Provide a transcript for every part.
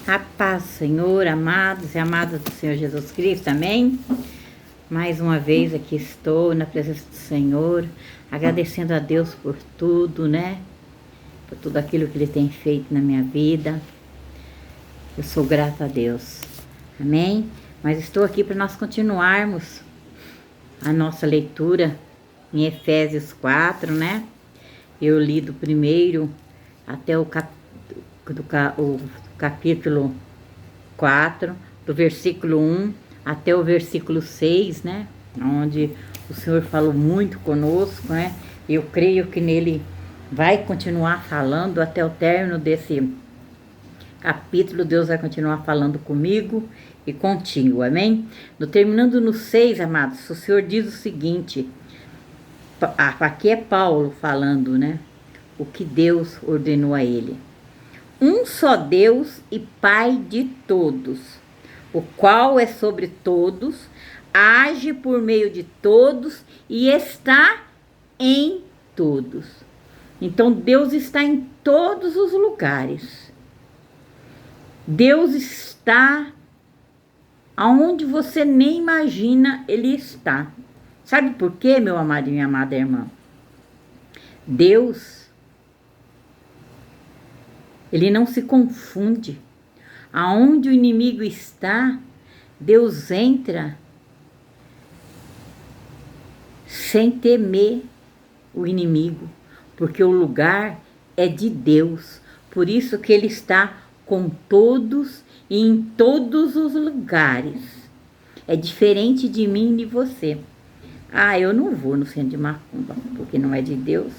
A paz, Senhor, amados e amadas do Senhor Jesus Cristo, amém? Mais uma vez aqui estou na presença do Senhor, agradecendo a Deus por tudo, né? Por tudo aquilo que Ele tem feito na minha vida. Eu sou grata a Deus, amém? Mas estou aqui para nós continuarmos a nossa leitura em Efésios 4, né? Eu li do primeiro até o capítulo 4, do versículo 1 até o versículo 6, né? Onde o Senhor falou muito conosco, né? Eu creio que nele vai continuar falando até o término desse capítulo. Deus vai continuar falando comigo e contigo, amém? Terminando no 6, amados, o Senhor diz o seguinte, aqui é Paulo falando, né? O que Deus ordenou a ele. Um só Deus e Pai de todos, o qual é sobre todos, age por meio de todos e está em todos. Então Deus está em todos os lugares. Deus está aonde você nem imagina, Ele está. Sabe por quê, meu amado e minha amada irmã? Deus, Ele não se confunde. Aonde o inimigo está, Deus entra sem temer o inimigo, porque o lugar é de Deus. Por isso que Ele está com todos e em todos os lugares. É diferente de mim e de você. Ah, eu não vou no centro de macumba, porque não é de Deus.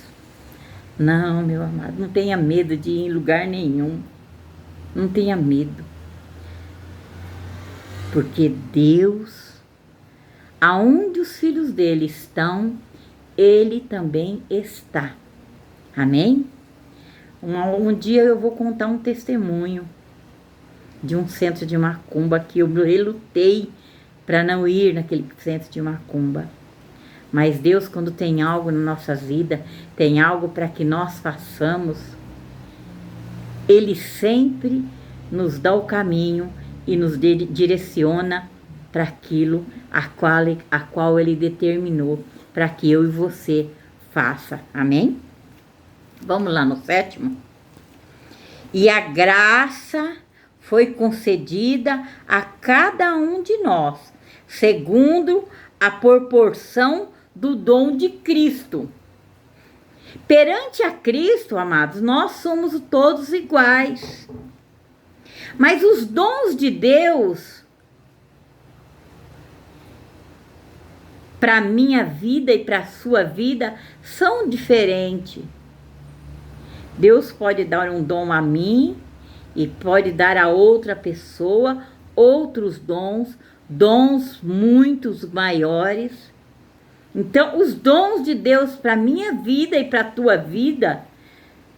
Não, meu amado, não tenha medo de ir em lugar nenhum. Não tenha medo. Porque Deus, aonde os filhos dele estão, Ele também está. Amém? Um dia eu vou contar um testemunho de um centro de macumba que eu relutei para não ir naquele centro de macumba. Mas Deus, quando tem algo na nossa vida, tem algo para que nós façamos, Ele sempre nos dá o caminho e nos direciona para aquilo a qual Ele determinou para que eu e você faça. Amém? Vamos lá no 7º. E a graça foi concedida a cada um de nós, segundo a proporção do dom de Cristo. Perante a Cristo, amados, nós somos todos iguais. Mas os dons de Deus, para a minha vida e para a sua vida, são diferentes. Deus pode dar um dom a mim e pode dar a outra pessoa outros dons, dons muitos maiores. Então, os dons de Deus para a minha vida e para a tua vida,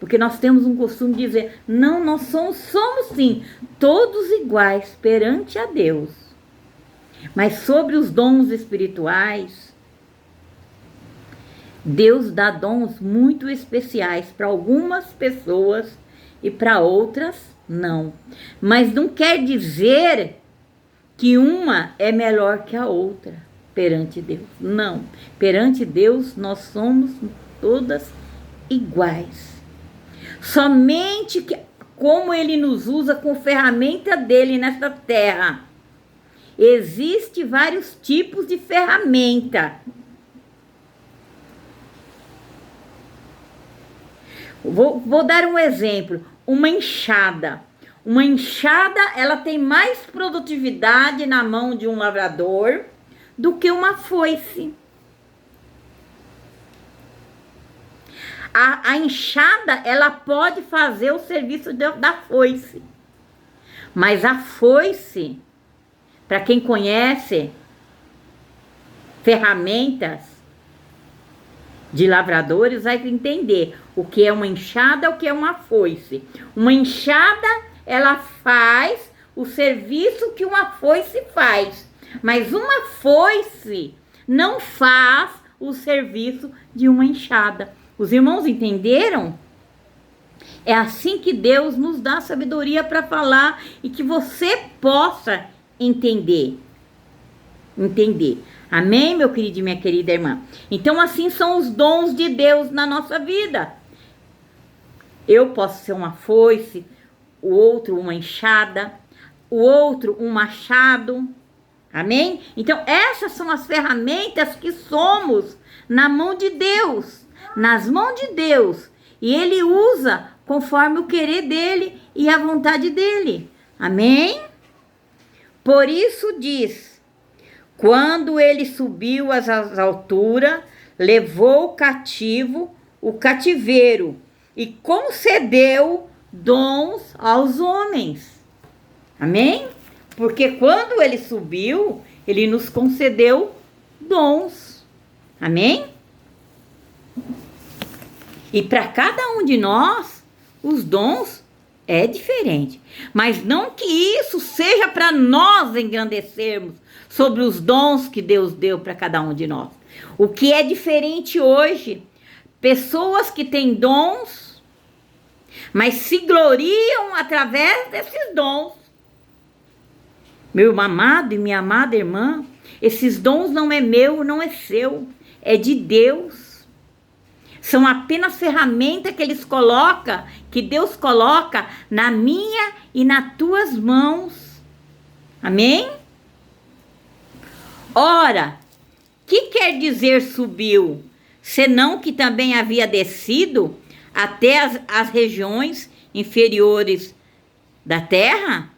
porque nós temos um costume de dizer, não, nós somos sim, todos iguais perante a Deus. Mas sobre os dons espirituais, Deus dá dons muito especiais para algumas pessoas e para outras não. Mas não quer dizer que uma é melhor que a outra perante Deus. Não. Perante Deus nós somos todas iguais. Somente que como Ele nos usa com ferramenta dele nesta terra. Existem vários tipos de ferramenta. Vou dar um exemplo. Uma enxada. Uma enxada, ela tem mais produtividade na mão de um lavrador do que uma foice. A enxada, ela pode fazer o serviço da foice. Mas a foice, para quem conhece ferramentas de lavradores, vai entender o que é uma enxada e o que é uma foice. Uma enxada, ela faz o serviço que uma foice faz. Mas uma foice não faz o serviço de uma enxada. Os irmãos entenderam? É assim que Deus nos dá sabedoria para falar e que você possa entender. Entender. Amém, meu querido e minha querida irmã? Então, assim são os dons de Deus na nossa vida. Eu posso ser uma foice, o outro uma enxada, o outro um machado. Amém? Então, essas são as ferramentas que somos na mão de Deus, nas mãos de Deus. E Ele usa conforme o querer dEle e a vontade dEle. Amém? Por isso diz, quando Ele subiu às alturas, levou cativo o cativeiro e concedeu dons aos homens. Amém? Porque quando Ele subiu, Ele nos concedeu dons. Amém? E para cada um de nós, os dons é diferente. Mas não que isso seja para nós engrandecermos sobre os dons que Deus deu para cada um de nós. O que é diferente hoje, pessoas que têm dons, mas se gloriam através desses dons. Meu amado e minha amada irmã, esses dons não é meu, não é seu, é de Deus. São apenas ferramentas que Deus coloca na minha e nas tuas mãos. Amém? Ora, que quer dizer subiu? Senão que também havia descido até as regiões inferiores da terra?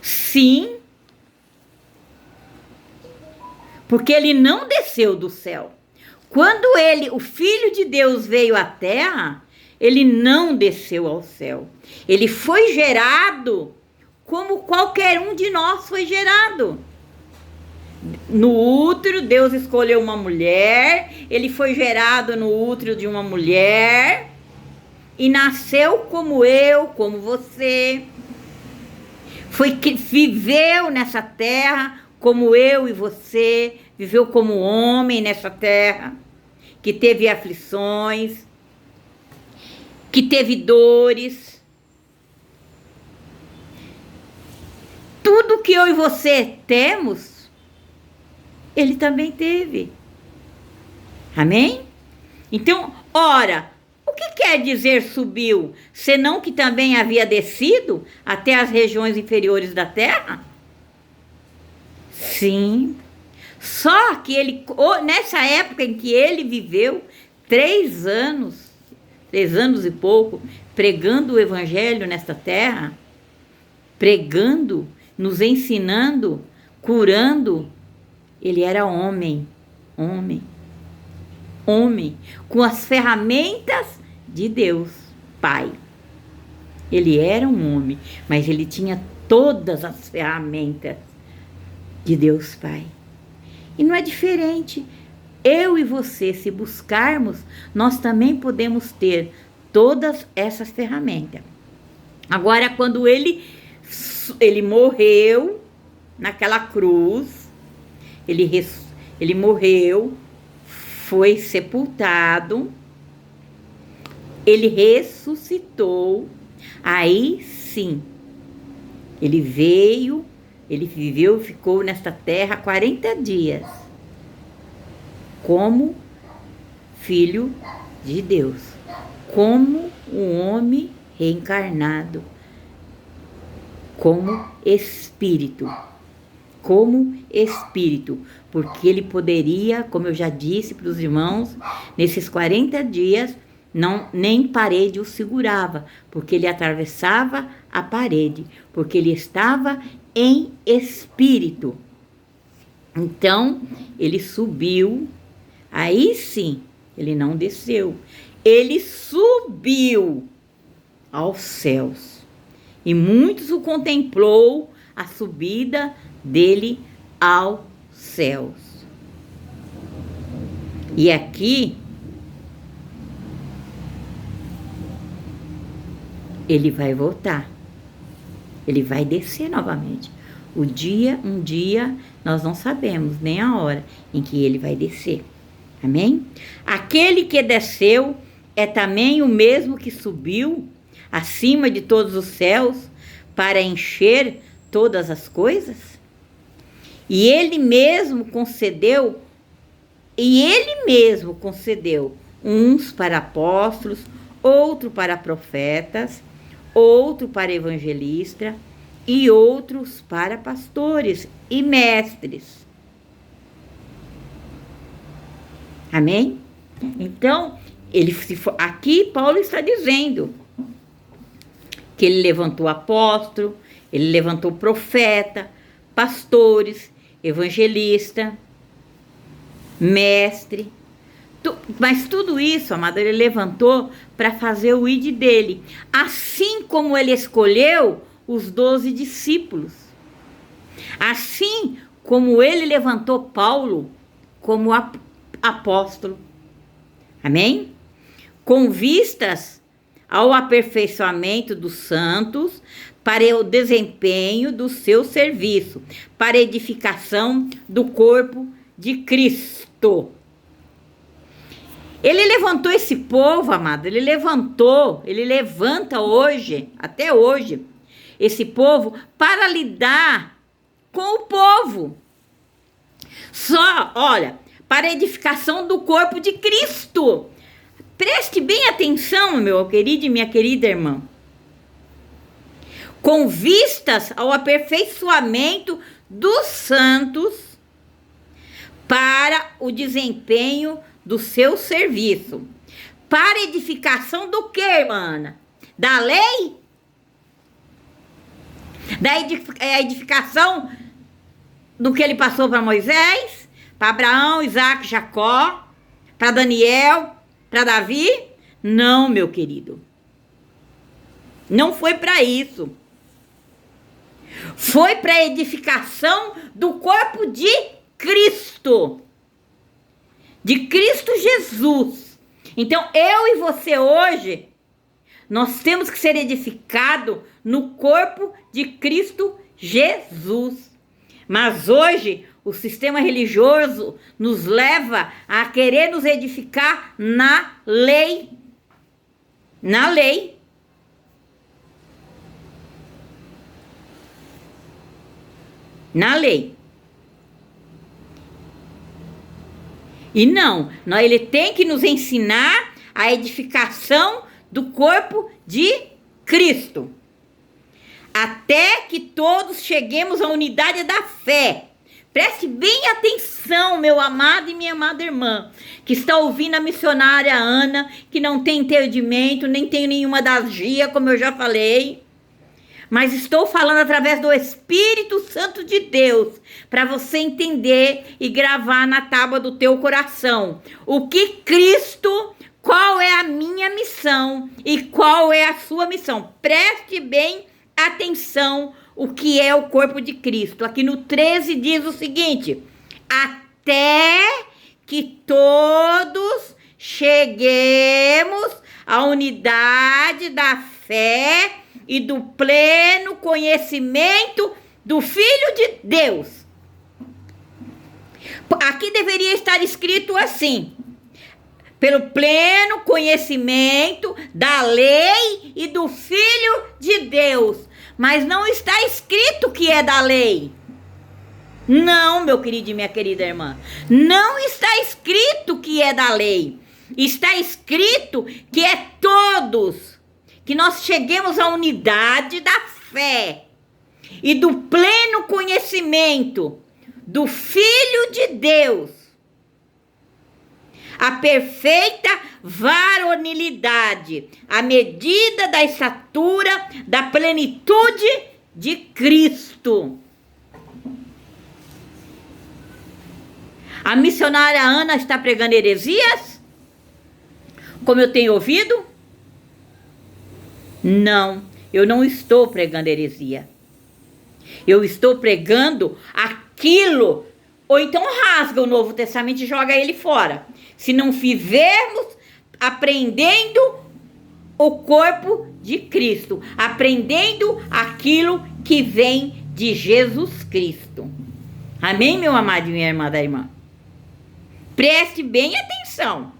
Sim, porque ele não desceu do céu. Quando o Filho de Deus veio à terra, ele não desceu ao céu. Ele foi gerado como qualquer um de nós foi gerado. No útero, Deus escolheu uma mulher, ele foi gerado no útero de uma mulher e nasceu como eu, como você. Viveu nessa terra como eu e você, viveu como homem nessa terra, que teve aflições, que teve dores. Tudo que eu e você temos, ele também teve. Amém? Então, ora, o que quer dizer subiu, senão que também havia descido até as regiões inferiores da terra? Sim. Só que ele, nessa época em que ele viveu 3 anos e pouco, pregando o evangelho nesta terra, pregando, nos ensinando, curando, ele era homem, com as ferramentas de Deus, Pai. Ele era um homem, mas ele tinha todas as ferramentas de Deus Pai. E não é diferente. Eu e você, se buscarmos, nós também podemos ter todas essas ferramentas. Agora, quando ele morreu naquela cruz, ele morreu, foi sepultado, ele ressuscitou, aí sim, ele veio, ele viveu, ficou nesta terra 40 dias, como filho de Deus, como um homem reencarnado, como espírito, porque ele poderia, como eu já disse para os irmãos, nesses 40 dias, nem parede o segurava, porque ele atravessava a parede, porque ele estava em espírito. Então, ele subiu, aí sim, ele não desceu, ele subiu aos céus. E muitos o contemplou a subida dele aos céus. E aqui ele vai voltar. Ele vai descer novamente. Um dia, nós não sabemos nem a hora em que ele vai descer. Amém? Aquele que desceu é também o mesmo que subiu acima de todos os céus para encher todas as coisas? E ele mesmo concedeu uns para apóstolos, outro para profetas, outro para evangelistas e outros para pastores e mestres. Amém? Então, aqui Paulo está dizendo que ele levantou apóstolo, ele levantou profeta, pastores, evangelista, mestre. Mas tudo isso, amado, ele levantou para fazer o id dele. Assim como ele escolheu os 12 discípulos. Assim como ele levantou Paulo como apóstolo. Amém? Com vistas ao aperfeiçoamento dos santos para o desempenho do seu serviço, para a edificação do corpo de Cristo. Ele levantou esse povo, amado, ele levanta hoje, até hoje, esse povo para lidar com o povo. Olha, para a edificação do corpo de Cristo. Preste bem atenção, meu querido e minha querida irmã. Com vistas ao aperfeiçoamento dos santos para o desempenho do seu serviço. Para edificação do que, irmã? Da lei? Da edificação do que ele passou para Moisés, para Abraão, Isaac, Jacó, para Daniel, para Davi? Não, meu querido. Não foi para isso. Foi para a edificação do corpo de Cristo. De Cristo Jesus. Então, eu e você hoje, nós temos que ser edificados no corpo de Cristo Jesus. Mas hoje, o sistema religioso nos leva a querer nos edificar na lei. Na lei. Na lei. E não, ele tem que nos ensinar a edificação do corpo de Cristo. Até que todos cheguemos à unidade da fé. Preste bem atenção, meu amado e minha amada irmã, que está ouvindo a missionária Ana, que não tem entendimento, nem tem nenhuma das guias, como eu já falei. Mas estou falando através do Espírito Santo de Deus, para você entender e gravar na tábua do teu coração. O que Cristo, qual é a minha missão e qual é a sua missão. Preste bem atenção o que é o corpo de Cristo. Aqui no 13 diz o seguinte: até que todos cheguemos à unidade da fé e do pleno conhecimento do Filho de Deus. Aqui deveria estar escrito assim: pelo pleno conhecimento da lei e do Filho de Deus. Mas não está escrito que é da lei. Não, meu querido e minha querida irmã. Não está escrito que é da lei. Está escrito que é todos. Que nós cheguemos à unidade da fé e do pleno conhecimento do Filho de Deus, a perfeita varonilidade, a medida da estatura da plenitude de Cristo. A missionária Ana está pregando heresias? Como eu tenho ouvido? Não, eu não estou pregando heresia. Eu estou pregando aquilo, ou então rasga o Novo Testamento e joga ele fora. Se não fizermos aprendendo o corpo de Cristo, aprendendo aquilo que vem de Jesus Cristo. Amém, meu amado e minha irmã da irmã? Preste bem atenção.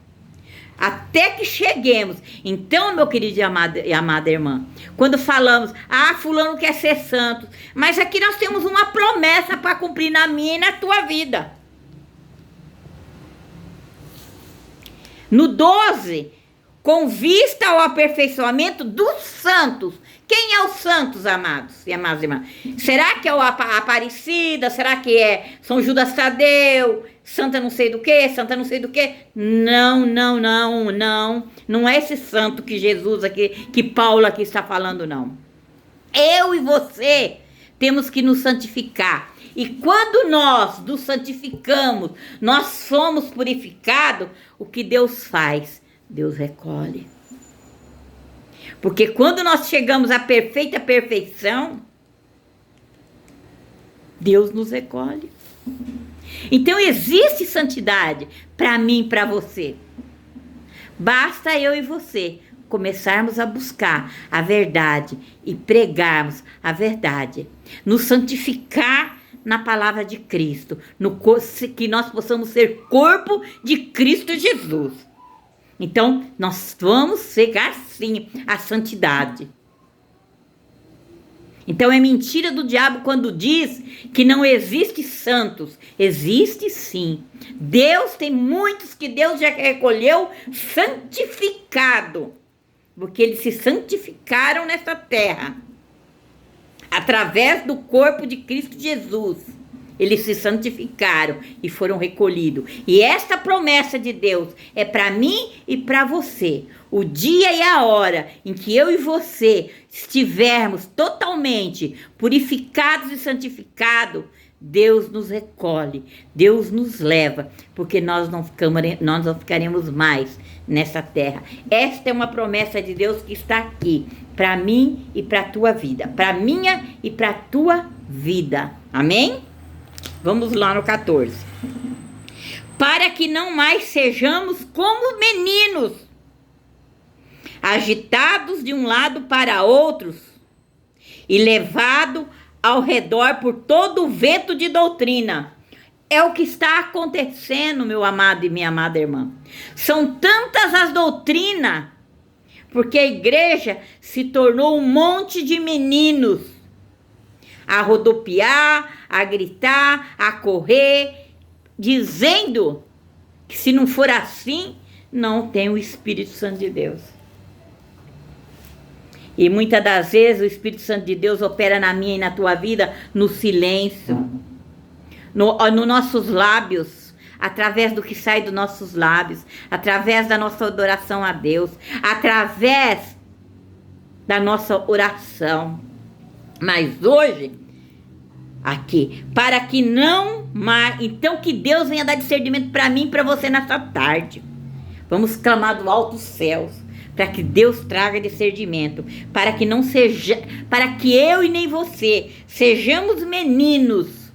Até que cheguemos. Então, meu querido e amada irmã, quando falamos, fulano quer ser santo, mas aqui nós temos uma promessa para cumprir na minha e na tua vida. No 12, com vista ao aperfeiçoamento dos santos. Quem é os santos, amados e amadas irmãs? Será que é a Aparecida? Será que é São Judas Tadeu? Santa não sei do que? Santa não sei do que? Não. Não é esse santo que Jesus aqui, que Paulo aqui está falando, não. Eu e você temos que nos santificar. E quando nós nos santificamos, nós somos purificados, o que Deus faz? Deus recolhe. Porque quando nós chegamos à perfeita perfeição, Deus nos recolhe. Então existe santidade para mim e para você. Basta eu e você começarmos a buscar a verdade e pregarmos a verdade. Nos santificar na palavra de Cristo. Que nós possamos ser corpo de Cristo Jesus. Então, nós vamos chegar sim à santidade. Então, é mentira do diabo quando diz que não existe santos. Existe sim. Deus tem muitos que Deus já recolheu santificado. Porque eles se santificaram nessa terra. Através do corpo de Cristo Jesus. Eles se santificaram e foram recolhidos. E esta promessa de Deus é para mim e para você. O dia e a hora em que eu e você estivermos totalmente purificados e santificados, Deus nos recolhe, Deus nos leva, porque nós não ficaremos mais nessa terra. Esta é uma promessa de Deus que está aqui, para mim e para a tua vida. Para minha e para a tua vida. Amém? Vamos lá no 14. Para que não mais sejamos como meninos, agitados de um lado para outros e levados ao redor por todo o vento de doutrina. É o que está acontecendo, meu amado e minha amada irmã. São tantas as doutrinas, porque a igreja se tornou um monte de meninos a rodopiar, a gritar, a correr, dizendo que se não for assim, não tem o Espírito Santo de Deus. E muitas das vezes o Espírito Santo de Deus opera na minha e na tua vida no silêncio, nos nossos lábios, através do que sai dos nossos lábios, através da nossa adoração a Deus, através da nossa oração. Mas hoje, aqui, para que não mais, então que Deus venha dar discernimento para mim e para você nessa tarde. Vamos clamar do alto dos céus, para que Deus traga discernimento, para que não seja, para que eu e nem você sejamos meninos,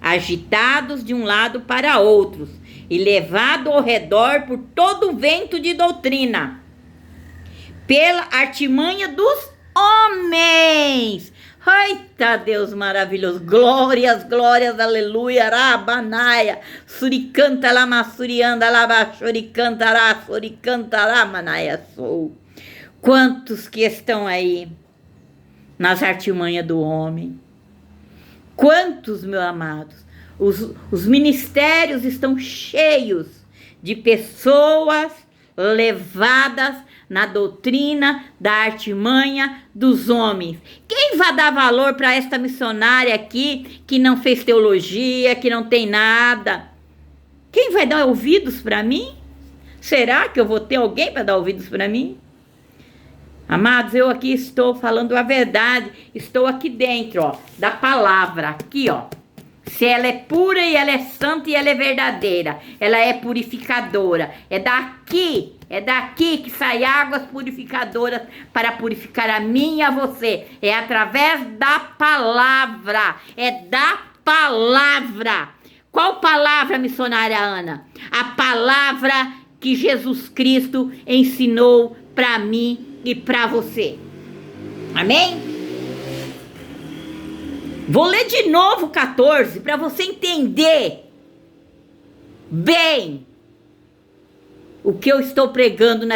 agitados de um lado para outros e levados ao redor por todo o vento de doutrina, pela artimanha dos homens. Eita, Deus maravilhoso, glórias, glórias, aleluia, rabanaia, suricanta lama, surianda lama, suricanta lá, suricanta lá, manaia, sou. Quantos que estão aí nas artimanhas do homem? Quantos, meus amados? Os ministérios estão cheios de pessoas levadas na doutrina da artimanha dos homens. Quem vai dar valor para esta missionária aqui que não fez teologia, que não tem nada? Quem vai dar ouvidos para mim? Será que eu vou ter alguém para dar ouvidos para mim? Amados, eu aqui estou falando a verdade, estou aqui dentro, ó, da palavra, aqui, ó. Se ela é pura e ela é santa e ela é verdadeira, ela é purificadora. É daqui que saem águas purificadoras para purificar a mim e a você. É através da palavra. É da palavra. Qual palavra, missionária Ana? A palavra que Jesus Cristo ensinou para mim e para você. Amém? Vou ler de novo o 14 para você entender bem O que eu estou pregando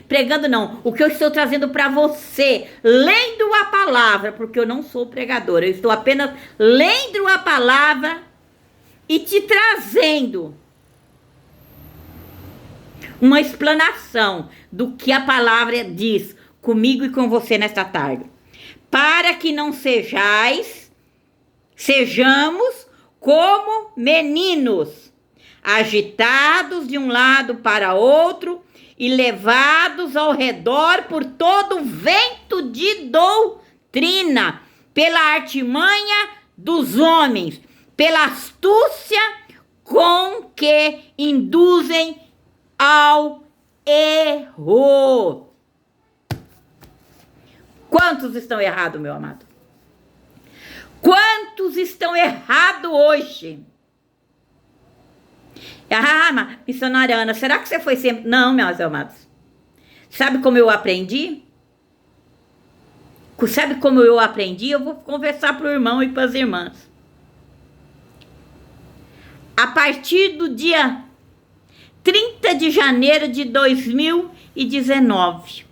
Pregando não, o que eu estou trazendo para você, lendo a palavra, porque eu não sou pregadora, eu estou apenas lendo a palavra e te trazendo uma explanação do que a palavra diz comigo e com você nesta tarde. Para que não sejamos como meninos, agitados de um lado para outro e levados ao redor por todo vento de doutrina, pela artimanha dos homens, pela astúcia com que induzem ao erro. Quantos estão errados, meu amado? Quantos estão errados hoje? Ah, missionária Ana, será que você foi sempre... Não, meus amados. Sabe como eu aprendi? Sabe como eu aprendi? Eu vou conversar para o irmão e para as irmãs. A partir do dia 30 de janeiro de 2019,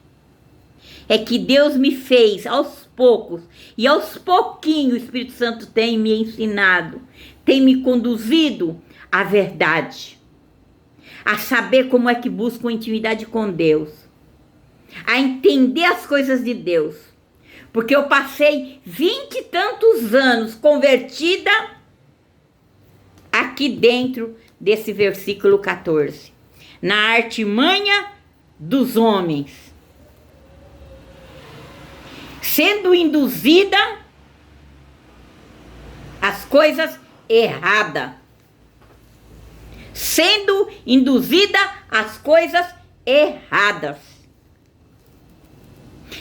é que Deus me fez aos poucos, e aos pouquinhos o Espírito Santo tem me ensinado, tem me conduzido à verdade, a saber como é que busco intimidade com Deus, a entender as coisas de Deus, porque eu passei 20 e tantos anos convertida aqui dentro desse versículo 14, na artimanha dos homens, sendo induzida às coisas erradas. Sendo induzida às coisas erradas.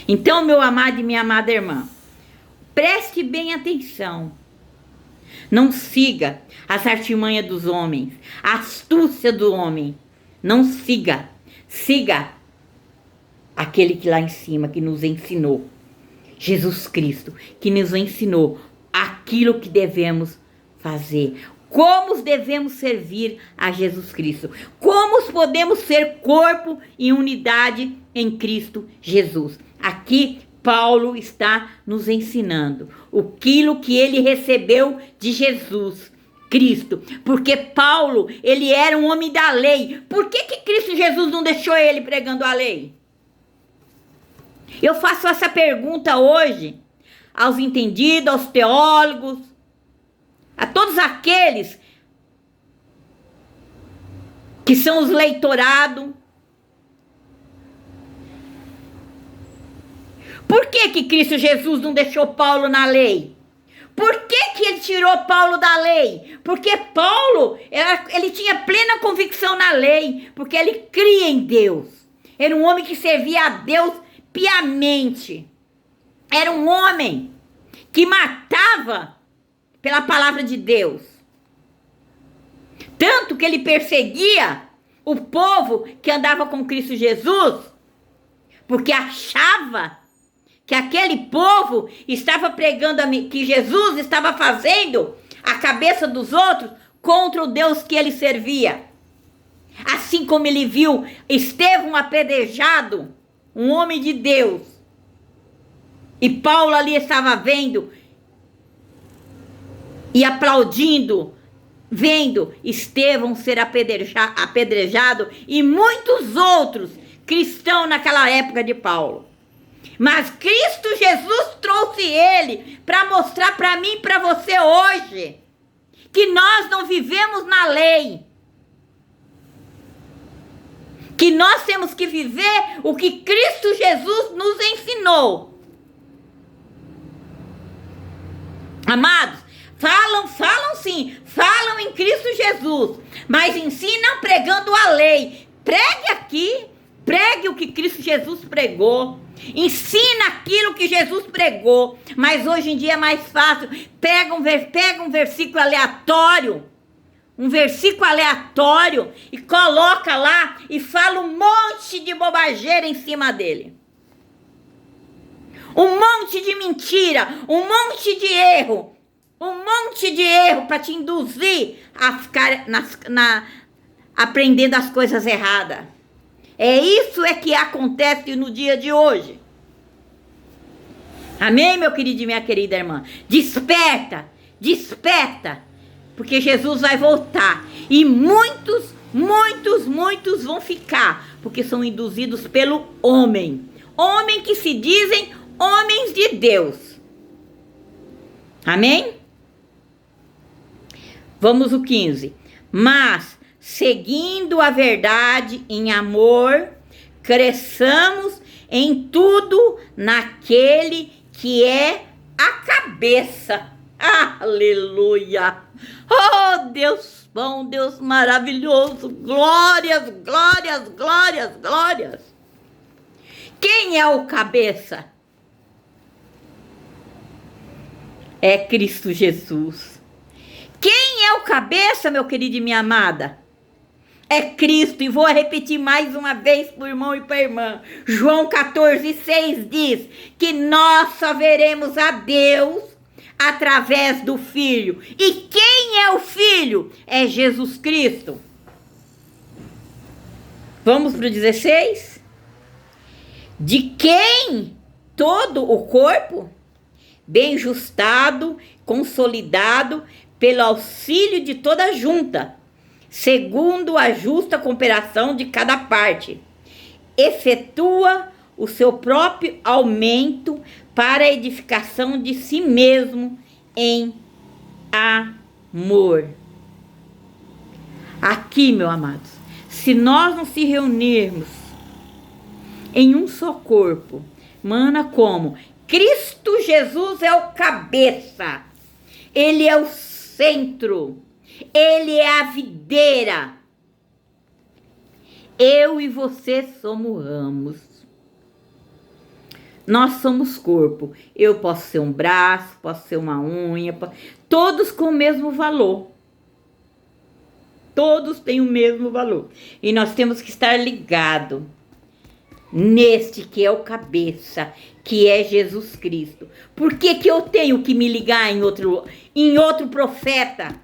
Então, meu amado e minha amada irmã, preste bem atenção. Não siga as artimanhas dos homens, a astúcia do homem. Não siga. Siga aquele que lá em cima, que nos ensinou. Jesus Cristo, que nos ensinou aquilo que devemos fazer. Como devemos servir a Jesus Cristo. Como podemos ser corpo e unidade em Cristo Jesus. Aqui Paulo está nos ensinando aquilo que ele recebeu de Jesus Cristo. Porque Paulo, ele era um homem da lei. Por que Cristo Jesus não deixou ele pregando a lei? Eu faço essa pergunta hoje aos entendidos, aos teólogos, a todos aqueles que são os leitorados. Por que Cristo Jesus não deixou Paulo na lei? Por que ele tirou Paulo da lei? Porque Paulo, ele tinha plena convicção na lei, porque ele cria em Deus. Era um homem que servia a Deus piamente. Era um homem que matava pela palavra de Deus. Tanto que ele perseguia o povo que andava com Cristo Jesus, porque achava que aquele povo estava pregando, que Jesus estava fazendo a cabeça dos outros contra o Deus que ele servia. Assim como ele viu Estevão apedrejado, um homem de Deus, e Paulo ali estava vendo e aplaudindo, vendo Estevão ser apedrejado e muitos outros cristãos naquela época de Paulo. Mas Cristo Jesus trouxe ele para mostrar para mim e para você hoje que nós não vivemos na lei, que nós temos que viver o que Cristo Jesus nos ensinou. Amados, falam sim, falam em Cristo Jesus, mas ensinam pregando a lei. Pregue aqui, pregue o que Cristo Jesus pregou. Ensina aquilo que Jesus pregou. Mas hoje em dia é mais fácil. Pega um versículo aleatório. Um versículo aleatório. E coloca lá. E fala um monte de bobageira em cima dele. Um monte de mentira. Um monte de erro. Um monte de erro para te induzir a ficar aprendendo as coisas erradas. Isso que acontece no dia de hoje. Amém, meu querido e minha querida irmã? Desperta, desperta, porque Jesus vai voltar. E muitos vão ficar, porque são induzidos pelo homem. Homem que se dizem homens de Deus. Amém? Vamos o 15. Mas, seguindo a verdade em amor, cresçamos em tudo naquele que é a cabeça. Aleluia! Oh, Deus bom, Deus maravilhoso! Glórias, glórias, glórias, glórias! Quem é o cabeça? É Cristo Jesus. Quem é o cabeça, meu querido e minha amada? É Cristo. E vou repetir mais uma vez para o irmão e para a irmã. João 14:6 diz que nós só veremos a Deus através do Filho. E quem é o Filho? É Jesus Cristo. Vamos para o 16? De quem todo o corpo, bem ajustado, consolidado, pelo auxílio de toda a junta, segundo a justa cooperação de cada parte, efetua o seu próprio aumento para a edificação de si mesmo em amor. Aqui, meus amados, se nós não se reunirmos em um só corpo, mana, como Cristo Jesus é o cabeça, Ele é o centro, Ele é a videira. Eu e você somos ramos. Nós somos corpo. Eu posso ser um braço, posso ser uma unha, todos com o mesmo valor. Todos têm o mesmo valor. E nós temos que estar ligados neste que é o cabeça, que é Jesus Cristo. Por que eu tenho que me ligar em outro profeta?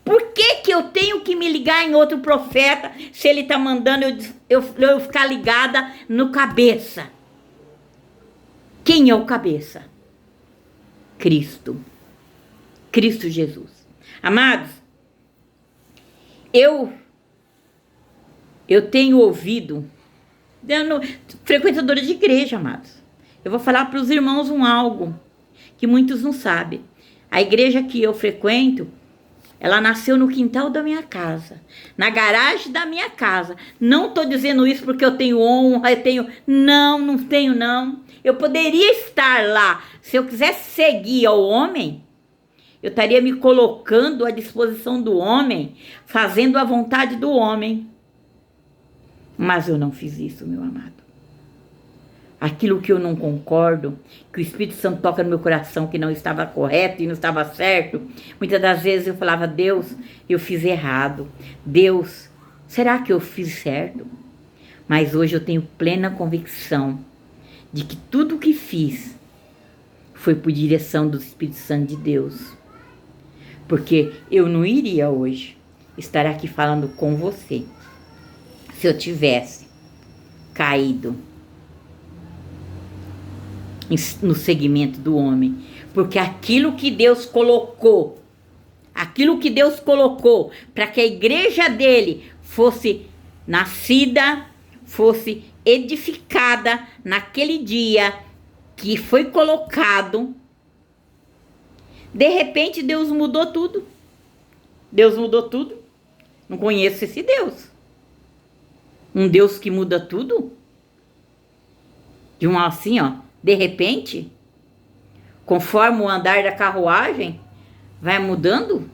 Por que eu tenho que me ligar em outro profeta se ele está mandando eu ficar ligada no cabeça? Quem é o cabeça? Cristo. Cristo Jesus. Amados, eu tenho ouvido, frequentadora de igreja, amados. Eu vou falar para os irmãos algo que muitos não sabem. A igreja que eu frequento, ela nasceu no quintal da minha casa, na garagem da minha casa. Não estou dizendo isso porque eu tenho honra, não tenho não. Eu poderia estar lá. Se eu quisesse seguir ao homem, eu estaria me colocando à disposição do homem, fazendo a vontade do homem. Mas eu não fiz isso, meu amado. Aquilo que eu não concordo, que o Espírito Santo toca no meu coração, que não estava correto e não estava certo, muitas das vezes eu falava, Deus, eu fiz errado. Deus, será que eu fiz certo? Mas hoje eu tenho plena convicção de que tudo o que fiz foi por direção do Espírito Santo de Deus. Porque eu não iria hoje estar aqui falando com você se eu tivesse caído no segmento do homem. Porque aquilo que Deus colocou para que a igreja dele fosse nascida, fosse edificada naquele dia que foi colocado, de repente Deus mudou tudo. Deus mudou tudo. Não conheço esse Deus. Um Deus que muda tudo? De uma assim, ó, de repente, conforme o andar da carruagem, vai mudando?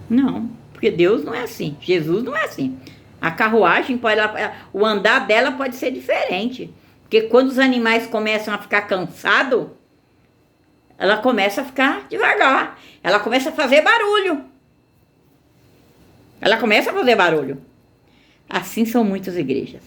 Não, porque Deus não é assim. Jesus não é assim. A carruagem, o andar dela pode ser diferente. Porque quando os animais começam a ficar cansados, ela começa a ficar devagar. Ela começa a fazer barulho. Assim são muitas igrejas.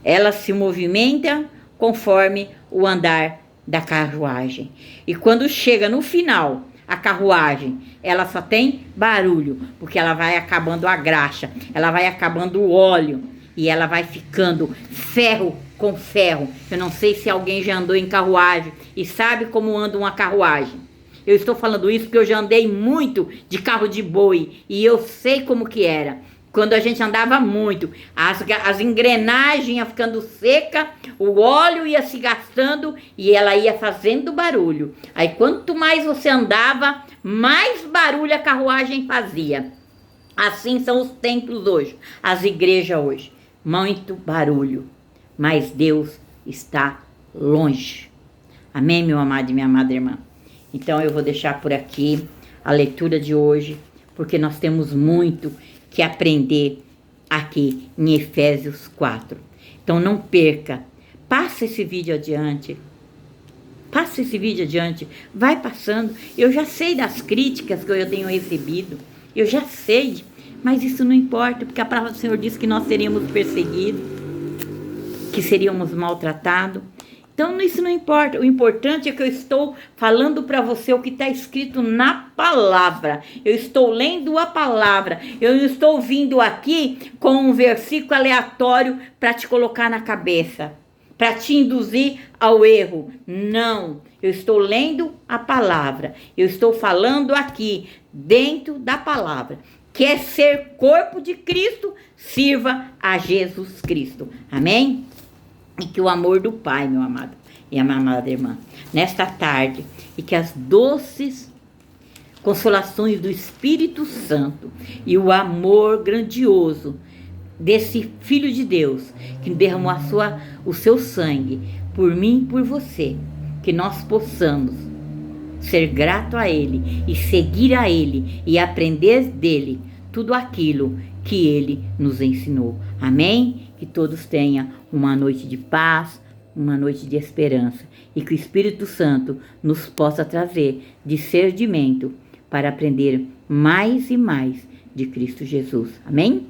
Ela se movimenta conforme o andar da carruagem. E quando chega no final, a carruagem? Ela só tem barulho, porque ela vai acabando a graxa, ela vai acabando o óleo e ela vai ficando ferro com ferro. Eu não sei se alguém já andou em carruagem e sabe como anda uma carruagem. Eu estou falando isso porque eu já andei muito de carro de boi e eu sei como que era. Quando a gente andava muito, as engrenagens iam ficando seca, o óleo ia se gastando e ela ia fazendo barulho. Aí quanto mais você andava, mais barulho a carruagem fazia. Assim são os templos hoje, as igrejas hoje. Muito barulho, mas Deus está longe. Amém, meu amado e minha amada irmã? Então eu vou deixar por aqui a leitura de hoje, porque nós temos muito que aprender aqui em Efésios 4. Então não perca, passa esse vídeo adiante. Passa esse vídeo adiante, vai passando. Eu já sei das críticas que eu tenho recebido, eu já sei, mas isso não importa, porque a palavra do Senhor diz que nós seríamos perseguidos, que seríamos maltratados. Então isso não importa, o importante é que eu estou falando para você o que está escrito na palavra. Eu estou lendo a palavra, eu não estou vindo aqui com um versículo aleatório para te colocar na cabeça, para te induzir ao erro. Não, eu estou lendo a palavra, eu estou falando aqui dentro da palavra. Quer ser corpo de Cristo, sirva a Jesus Cristo. Amém? E que o amor do Pai, meu amado e a minha amada irmã, nesta tarde, e que as doces consolações do Espírito Santo e o amor grandioso desse Filho de Deus, que derramou o seu sangue por mim e por você, que nós possamos ser grato a Ele e seguir a Ele e aprender dele tudo aquilo que Ele nos ensinou. Amém? Que todos tenham uma noite de paz, uma noite de esperança e que o Espírito Santo nos possa trazer discernimento para aprender mais e mais de Cristo Jesus. Amém?